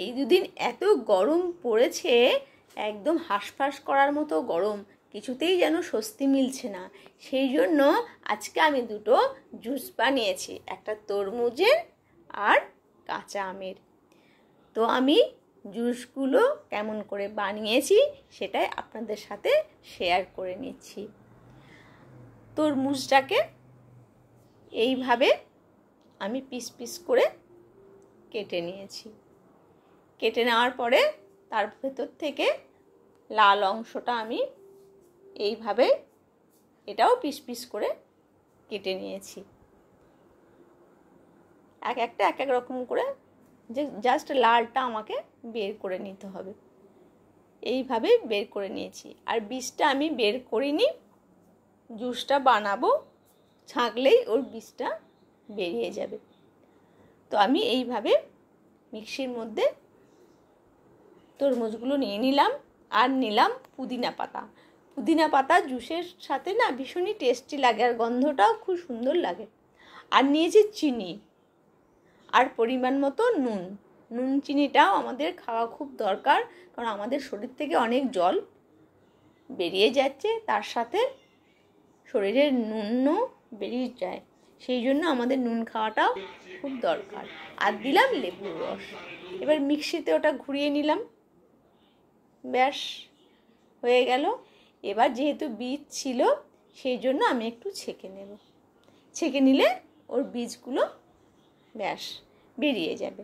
এই দুদিন এত গরম পড়েছে, একদম হাঁসফাঁস করার মতো গরম, কিছুতেই যেন স্বস্তি মিলছে না। সেই জন্য আজকে আমি দুটো জুস বানিয়েছি, একটা তরমুজের আর কাঁচা আমের। তো আমি জুসগুলো কেমন করে বানিয়েছি সেটাই আপনাদের সাথে শেয়ার করে নিচ্ছি। তরমুজটাকে এইভাবে আমি পিস পিস করে কেটে নিয়েছি। কেটে নেওয়ার পরে তার ভেতর থেকে লাল অংশটা আমি এইভাবে এটাও পিস পিস করে কেটে নিয়েছি। এক একটা এক এক রকম করে, যে জাস্ট লালটা আমাকে বের করে নিতে হবে। এইভাবে বের করে নিয়েছি। আর বীজটা আমি বের করিনি, জুসটা বানাবো, ছাঁকলেই ওর বীজটা বেরিয়ে যাবে। তো আমি এইভাবে মিক্সির মধ্যে তরমুজগুলো নিয়ে নিলাম। আর নিলাম পুদিনা পাতা। পুদিনা পাতা জুসের সাথে না ভীষণই টেস্টি লাগে, আর গন্ধটাও খুব সুন্দর লাগে। আর নিয়েছি চিনি, আর পরিমাণ মতো নুন। নুন চিনিটাও আমাদের খাওয়া খুব দরকার, কারণ আমাদের শরীর থেকে অনেক জল বেরিয়ে যাচ্ছে, তার সাথে শরীরের নুনও বেরিয়ে যায়, সেই জন্য আমাদের নুন খাওয়াটাও খুব দরকার। আর দিলাম লেবুর রস। এবার মিক্সিতে ওটা ঘুরিয়ে নিলাম, ব্যাস হয়ে গেল। এবার যেহেতু বীজ ছিল সেই জন্য আমি একটু ছেঁকে নেব। ছেঁকে নিলে ওর বীজগুলো ব্যাস বেরিয়ে যাবে।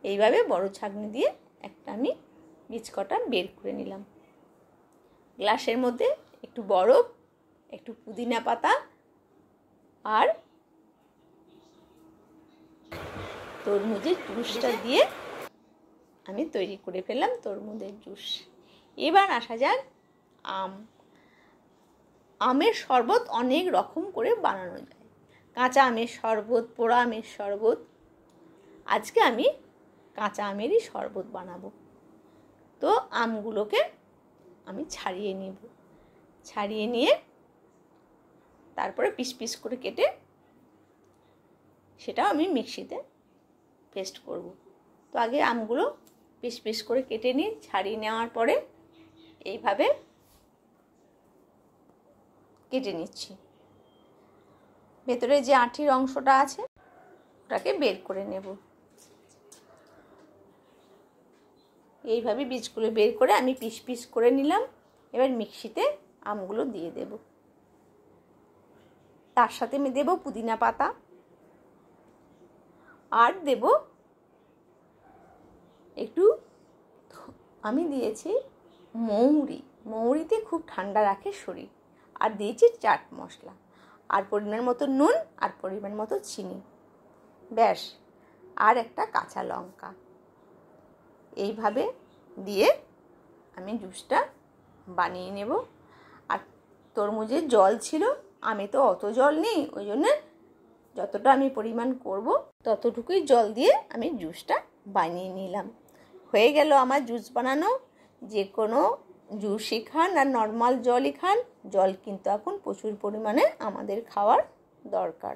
এইভাবে বড় ছাঁকনি দিয়ে একটা আমি বীজ কটা বের করে নিলাম। গ্লাসের মধ্যে একটু বরফ, একটু পুদিনা পাতা আর তরমুজের জুসটা দিয়ে আমি তৈরি করে ফেললাম তরমুজের জুস। এবার আসা যাক আমের শরবত অনেক রকম করে বানানো যায়। কাঁচা আমের শরবত, পোড়া আমের শরবত। আজকে আমি কাঁচা আমেরই শরবত বানাবো। তো আমগুলোকে আমি ছাড়িয়ে নেব। ছাড়িয়ে নিয়ে তারপরে পিস পিস করে কেটে সেটাও আমি মিক্সিতে পেস্ট করব। তো আগে আমগুলো পিস পিস করে কেটে নিই। ছাড়িয়ে নেওয়ার পরে এইভাবে কেটে নিচ্ছি। ভেতরে যে আঁটির অংশটা আছে ওটাকে বের করে নেব। এইভাবে বীজগুলো বের করে আমি পিস পিস করে নিলাম। এবার মিক্সিতে আমগুলো দিয়ে দেব। তার সাথে আমি দেব পুদিনা পাতা, আর দেব একটু, আমি দিয়েছি মৌরি। মৌরিতে খুব ঠান্ডা রাখে শরীর। আর দিয়েছি চাট মশলা, আর পরিমাণ মতো নুন, আর পরিমাণ মতো চিনি, ব্যাস। আর একটা কাঁচা লঙ্কা। এইভাবে দিয়ে আমি জুসটা বানিয়ে নেব। আর তরমুজের জল ছিল, আমি তো অত জল নেই, ওই জন্য যতটা আমি পরিমাণ করব ততটুকুই জল দিয়ে আমি জুসটা বানিয়ে নিলাম। হয়ে গেল আমার জুস বানানো। যে কোনো জুসই খান আর নর্মাল জলই খান, জল কিন্তু এখন প্রচুর পরিমাণে আমাদের খাওয়ার দরকার।